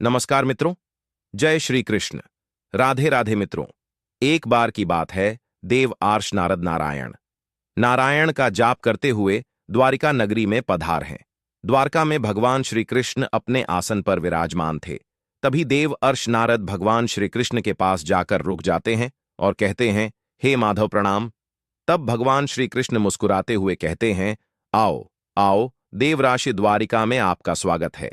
नमस्कार मित्रों। जय श्री कृष्ण। राधे राधे मित्रों। एक बार की बात है, देव आर्ष नारद नारायण नारायण का जाप करते हुए द्वारिका नगरी में पधार हैं। द्वारका में भगवान श्री कृष्ण अपने आसन पर विराजमान थे। तभी देव अर्ष नारद भगवान श्री कृष्ण के पास जाकर रुक जाते हैं और कहते हैं, हे माधव प्रणाम। तब भगवान श्री कृष्ण मुस्कुराते हुए कहते हैं, आओ आओ देवराशि, द्वारिका में आपका स्वागत है।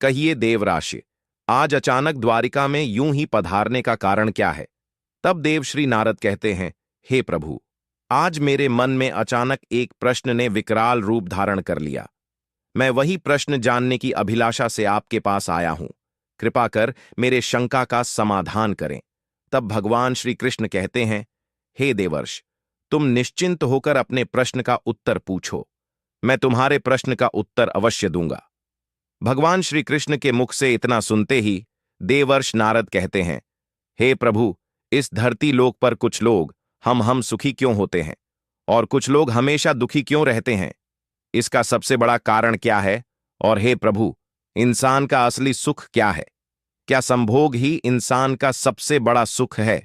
कहिए देवराशि, आज अचानक द्वारिका में यूं ही पधारने का कारण क्या है? तब देव श्री नारद कहते हैं, हे प्रभु, आज मेरे मन में अचानक एक प्रश्न ने विकराल रूप धारण कर लिया। मैं वही प्रश्न जानने की अभिलाषा से आपके पास आया हूं। कृपा कर मेरे शंका का समाधान करें। तब भगवान श्री कृष्ण कहते हैं, हे देवर्ष, तुम निश्चिंत होकर अपने प्रश्न का उत्तर पूछो। मैं तुम्हारे प्रश्न का उत्तर अवश्य दूंगा। भगवान श्री कृष्ण के मुख से इतना सुनते ही देवर्ष नारद कहते हैं, हे प्रभु, इस धरती लोक पर कुछ लोग हम सुखी क्यों होते हैं और कुछ लोग हमेशा दुखी क्यों रहते हैं? इसका सबसे बड़ा कारण क्या है? और हे प्रभु, इंसान का असली सुख क्या है? क्या संभोग ही इंसान का सबसे बड़ा सुख है?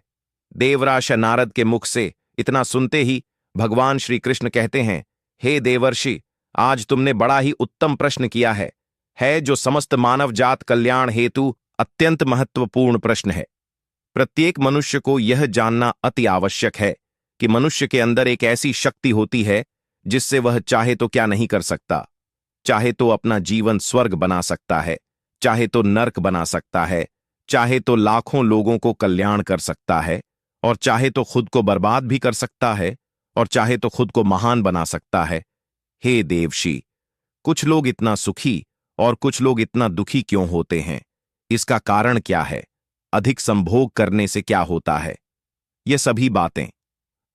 देवराश नारद के मुख से इतना सुनते ही भगवान श्री कृष्ण कहते हैं, हे देवर्षि, आज तुमने बड़ा ही उत्तम प्रश्न किया है जो समस्त मानव जात कल्याण हेतु अत्यंत महत्वपूर्ण प्रश्न है। प्रत्येक मनुष्य को यह जानना अति आवश्यक है कि मनुष्य के अंदर एक ऐसी शक्ति होती है जिससे वह चाहे तो क्या नहीं कर सकता। चाहे तो अपना जीवन स्वर्ग बना सकता है, चाहे तो नर्क बना सकता है, चाहे तो लाखों लोगों को कल्याण कर सकता है, और चाहे तो खुद को बर्बाद भी कर सकता है, और चाहे तो खुद को महान बना सकता है। हे देवशी, कुछ लोग इतना सुखी और कुछ लोग इतना दुखी क्यों होते हैं? इसका कारण क्या है? अधिक संभोग करने से क्या होता है? ये सभी बातें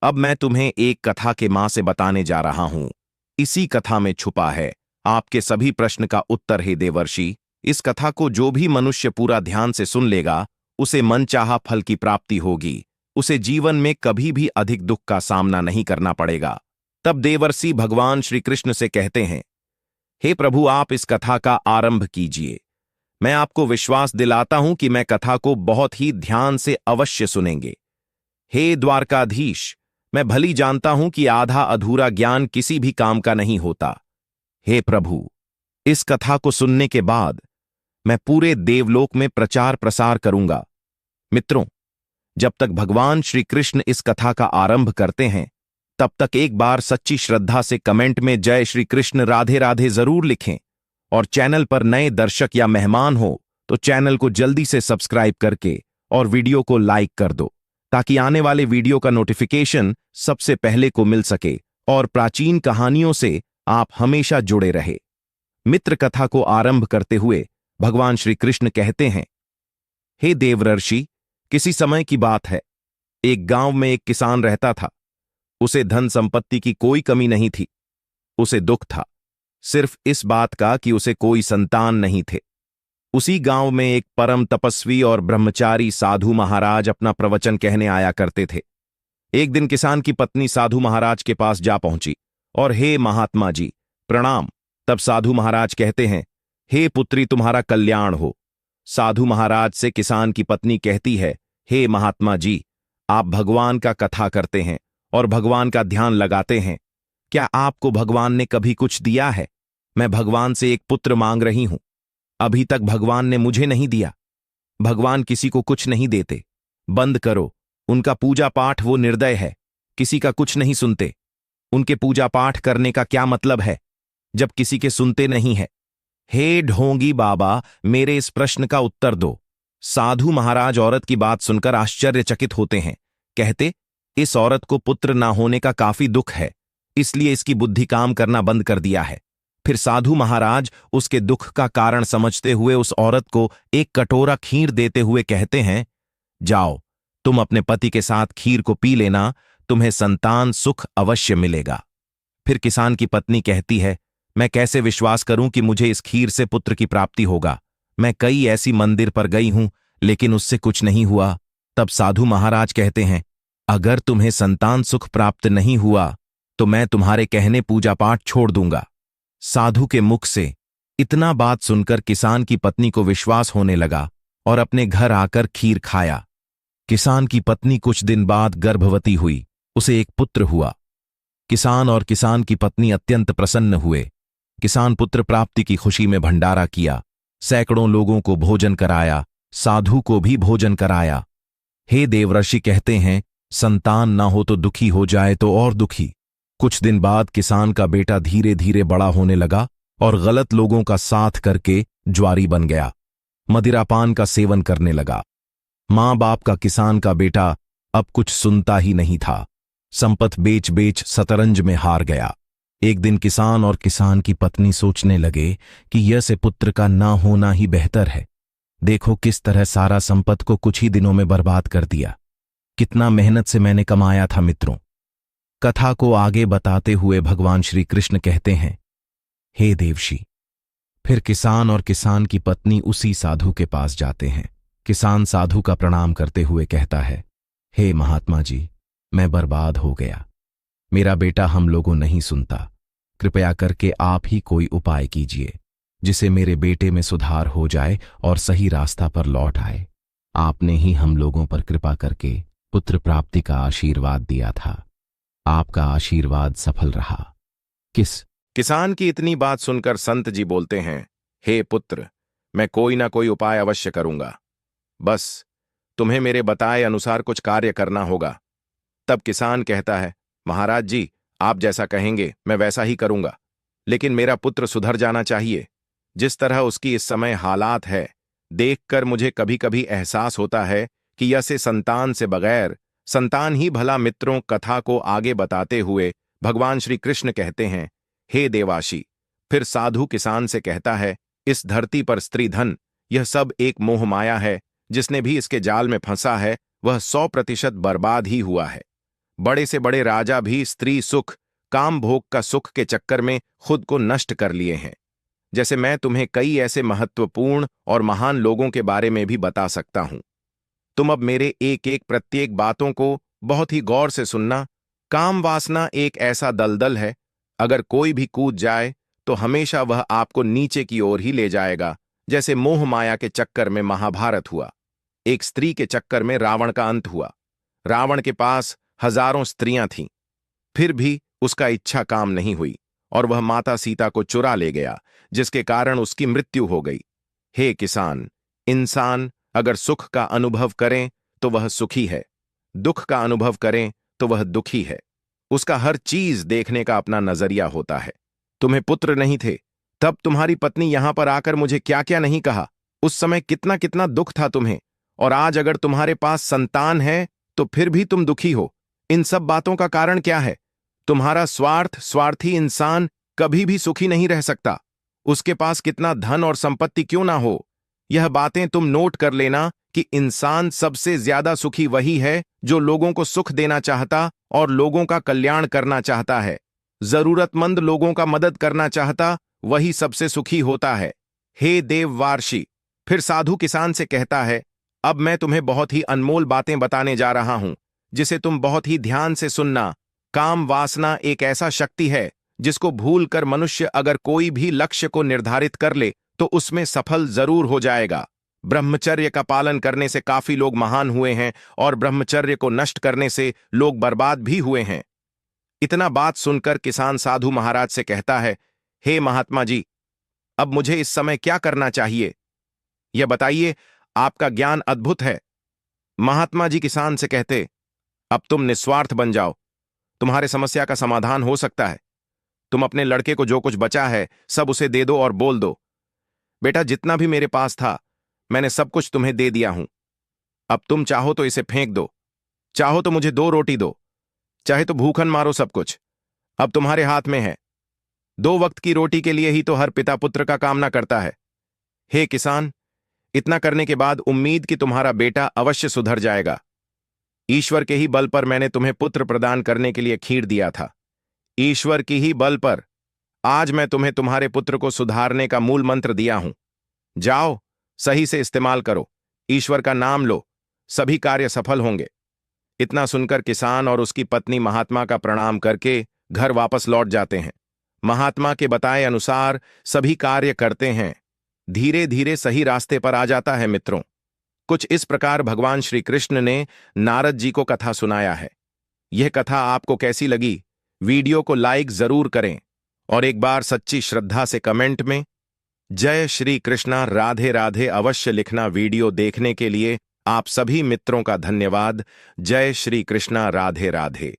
अब मैं तुम्हें एक कथा के मां से बताने जा रहा हूं। इसी कथा में छुपा है आपके सभी प्रश्न का उत्तर। हे देवर्षि, इस कथा को जो भी मनुष्य पूरा ध्यान से सुन लेगा, उसे मनचाहा फल की प्राप्ति होगी। उसे जीवन में कभी भी अधिक दुख का सामना नहीं करना पड़ेगा। तब देवर्षि भगवान श्री कृष्ण से कहते हैं, हे प्रभु, आप इस कथा का आरंभ कीजिए। मैं आपको विश्वास दिलाता हूं कि मैं कथा को बहुत ही ध्यान से अवश्य सुनेंगे। हे द्वारकाधीश, मैं भली जानता हूं कि आधा अधूरा ज्ञान किसी भी काम का नहीं होता। हे प्रभु, इस कथा को सुनने के बाद मैं पूरे देवलोक में प्रचार प्रसार करूंगा। मित्रों, जब तक भगवान श्री कृष्ण इस कथा का आरंभ करते हैं, तब तक एक बार सच्ची श्रद्धा से कमेंट में जय श्री कृष्ण राधे राधे जरूर लिखें। और चैनल पर नए दर्शक या मेहमान हो तो चैनल को जल्दी से सब्सक्राइब करके और वीडियो को लाइक कर दो, ताकि आने वाले वीडियो का नोटिफिकेशन सबसे पहले को मिल सके और प्राचीन कहानियों से आप हमेशा जुड़े रहे। मित्र, कथा को आरंभ करते हुए भगवान श्री कृष्ण कहते हैं, हे देवर्षि, किसी समय की बात है। एक गांव में एक किसान रहता था। उसे धन संपत्ति की कोई कमी नहीं थी। उसे दुख था सिर्फ इस बात का कि उसे कोई संतान नहीं थे। उसी गांव में एक परम तपस्वी और ब्रह्मचारी साधु महाराज अपना प्रवचन कहने आया करते थे। एक दिन किसान की पत्नी साधु महाराज के पास जा पहुंची और, हे महात्मा जी, प्रणाम। तब साधु महाराज कहते हैं, हे पुत्री, तुम्हारा कल्याण हो। साधु महाराज से किसान की पत्नी कहती है, हे महात्मा जी, आप भगवान का कथा करते हैं और भगवान का ध्यान लगाते हैं। क्या आपको भगवान ने कभी कुछ दिया है? मैं भगवान से एक पुत्र मांग रही हूं। अभी तक भगवान ने मुझे नहीं दिया। भगवान किसी को कुछ नहीं देते। बंद करो उनका पूजा पाठ, वो निर्दय है, किसी का कुछ नहीं सुनते। उनके पूजा पाठ करने का क्या मतलब है जब किसी के सुनते नहीं है? हे ढोंगी बाबा, मेरे इस प्रश्न का उत्तर दो। साधु महाराज औरत की बात सुनकर आश्चर्यचकित होते हैं। कहते, इस औरत को पुत्र ना होने का काफी दुख है, इसलिए इसकी बुद्धि काम करना बंद कर दिया है। फिर साधु महाराज उसके दुख का कारण समझते हुए उस औरत को एक कटोरा खीर देते हुए कहते हैं, जाओ, तुम अपने पति के साथ खीर को पी लेना, तुम्हें संतान सुख अवश्य मिलेगा। फिर किसान की पत्नी कहती है, मैं कैसे विश्वास करूं कि मुझे इस खीर से पुत्र की प्राप्ति होगा? मैं कई ऐसी मंदिर पर गई हूं, लेकिन उससे कुछ नहीं हुआ। तब साधु महाराज कहते हैं, अगर तुम्हें संतान सुख प्राप्त नहीं हुआ तो मैं तुम्हारे कहने पूजा पाठ छोड़ दूंगा। साधु के मुख से इतना बात सुनकर किसान की पत्नी को विश्वास होने लगा और अपने घर आकर खीर खाया। किसान की पत्नी कुछ दिन बाद गर्भवती हुई, उसे एक पुत्र हुआ। किसान और किसान की पत्नी अत्यंत प्रसन्न हुए। किसान पुत्र प्राप्ति की खुशी में भंडारा किया, सैकड़ों लोगों को भोजन कराया, साधु को भी भोजन कराया। हे देवर्षि कहते हैं, संतान ना हो तो दुखी हो जाए तो और दुखी। कुछ दिन बाद किसान का बेटा धीरे धीरे बड़ा होने लगा और गलत लोगों का साथ करके ज्वारी बन गया, मदिरापान का सेवन करने लगा। मां बाप का किसान का बेटा अब कुछ सुनता ही नहीं था, संपत्ति बेच बेच शतरंज में हार गया। एक दिन किसान और किसान की पत्नी सोचने लगे कि यह से पुत्र का ना होना ही बेहतर है। देखो किस तरह सारा संपत्ति को कुछ ही दिनों में बर्बाद कर दिया। कितना मेहनत से मैंने कमाया था मित्रों। कथा को आगे बताते हुए भगवान श्री कृष्ण कहते हैं, हे देवशी। फिर किसान और किसान की पत्नी उसी साधु के पास जाते हैं। किसान साधु का प्रणाम करते हुए कहता है, हे महात्मा जी, मैं बर्बाद हो गया। मेरा बेटा हम लोगों नहीं सुनता। कृपया करके आप ही कोई उपाय कीजिए जिसे मेरे बेटे में सुधार हो जाए और सही रास्ता पर लौट आए। आपने ही हम लोगों पर कृपा करके पुत्र प्राप्ति का आशीर्वाद दिया था। आपका आशीर्वाद सफल रहा। किसान की इतनी बात सुनकर संत जी बोलते हैं, हे पुत्र, मैं कोई ना कोई उपाय अवश्य करूंगा। बस तुम्हें मेरे बताए अनुसार कुछ कार्य करना होगा। तब किसान कहता है, महाराज जी, आप जैसा कहेंगे मैं वैसा ही करूंगा, लेकिन मेरा पुत्र सुधर जाना चाहिए। जिस तरह उसकी इस समय हालात है, देखकर मुझे कभी कभी एहसास होता है कि यह से संतान से बगैर संतान ही भला। मित्रों, कथा को आगे बताते हुए भगवान श्री कृष्ण कहते हैं, हे देवाशी। फिर साधु किसान से कहता है, इस धरती पर स्त्री धन यह सब एक मोह माया है। जिसने भी इसके जाल में फंसा है वह 100% बर्बाद ही हुआ है। बड़े से बड़े राजा भी स्त्री सुख, काम भोग का सुख के चक्कर में खुद को नष्ट कर लिए हैं। जैसे मैं तुम्हें कई ऐसे महत्वपूर्ण और महान लोगों के बारे में भी बता सकता हूं। तुम अब मेरे एक एक प्रत्येक बातों को बहुत ही गौर से सुनना। काम वासना एक ऐसा दलदल है, अगर कोई भी कूद जाए तो हमेशा वह आपको नीचे की ओर ही ले जाएगा। जैसे मोह माया के चक्कर में महाभारत हुआ, एक स्त्री के चक्कर में रावण का अंत हुआ। रावण के पास हजारों स्त्रियां थीं, फिर भी उसका इच्छा काम नहीं हुई और वह माता सीता को चुरा ले गया, जिसके कारण उसकी मृत्यु हो गई। हे किसान, इंसान अगर सुख का अनुभव करें तो वह सुखी है, दुख का अनुभव करें तो वह दुखी है। उसका हर चीज देखने का अपना नजरिया होता है। तुम्हें पुत्र नहीं थे, तब तुम्हारी पत्नी यहां पर आकर मुझे क्या क्या नहीं कहा। उस समय कितना कितना दुख था तुम्हें, और आज अगर तुम्हारे पास संतान है तो फिर भी तुम दुखी हो। इन सब बातों का कारण क्या है? तुम्हारा स्वार्थी इंसान कभी भी सुखी नहीं रह सकता, उसके पास कितना धन और संपत्ति क्यों ना हो। यह बातें तुम नोट कर लेना कि इंसान सबसे ज्यादा सुखी वही है जो लोगों को सुख देना चाहता और लोगों का कल्याण करना चाहता है। जरूरतमंद लोगों का मदद करना चाहता वही सबसे सुखी होता है। हे देववार्षि। फिर साधु किसान से कहता है, अब मैं तुम्हें बहुत ही अनमोल बातें बताने जा रहा हूं, जिसे तुम बहुत ही ध्यान से सुनना। काम वासना एक ऐसा शक्ति है जिसको भूलकर मनुष्य अगर कोई भी लक्ष्य को निर्धारित कर ले तो उसमें सफल जरूर हो जाएगा। ब्रह्मचर्य का पालन करने से काफी लोग महान हुए हैं और ब्रह्मचर्य को नष्ट करने से लोग बर्बाद भी हुए हैं। इतना बात सुनकर किसान साधु महाराज से कहता है, हे महात्मा जी, अब मुझे इस समय क्या करना चाहिए यह बताइए, आपका ज्ञान अद्भुत है। महात्मा जी किसान से कहते, अब तुम निस्वार्थ बन जाओ, तुम्हारे समस्या का समाधान हो सकता है। तुम अपने लड़के को जो कुछ बचा है सब उसे दे दो और बोल दो, बेटा जितना भी मेरे पास था मैंने सब कुछ तुम्हें दे दिया हूं। अब तुम चाहो तो इसे फेंक दो, चाहो तो मुझे 2 रोटी दो, चाहे तो भूखन मारो, सब कुछ अब तुम्हारे हाथ में है। 2 वक्त की रोटी के लिए ही तो हर पिता पुत्र का कामना करता है। हे किसान, इतना करने के बाद उम्मीद कि तुम्हारा बेटा अवश्य सुधर जाएगा। ईश्वर के ही बल पर मैंने तुम्हें पुत्र प्रदान करने के लिए खीर दिया था। ईश्वर की ही बल पर आज मैं तुम्हें तुम्हारे पुत्र को सुधारने का मूल मंत्र दिया हूं। जाओ, सही से इस्तेमाल करो, ईश्वर का नाम लो, सभी कार्य सफल होंगे। इतना सुनकर किसान और उसकी पत्नी महात्मा का प्रणाम करके घर वापस लौट जाते हैं। महात्मा के बताए अनुसार सभी कार्य करते हैं, धीरे धीरे सही रास्ते पर आ जाता है मित्रों। कुछ इस प्रकार भगवान श्री कृष्ण ने नारद जी को कथा सुनाया है। यह कथा आपको कैसी लगी? वीडियो को लाइक जरूर करें और एक बार सच्ची श्रद्धा से कमेंट में जय श्री कृष्णा राधे राधे अवश्य लिखना। वीडियो देखने के लिए आप सभी मित्रों का धन्यवाद। जय श्री कृष्णा राधे राधे।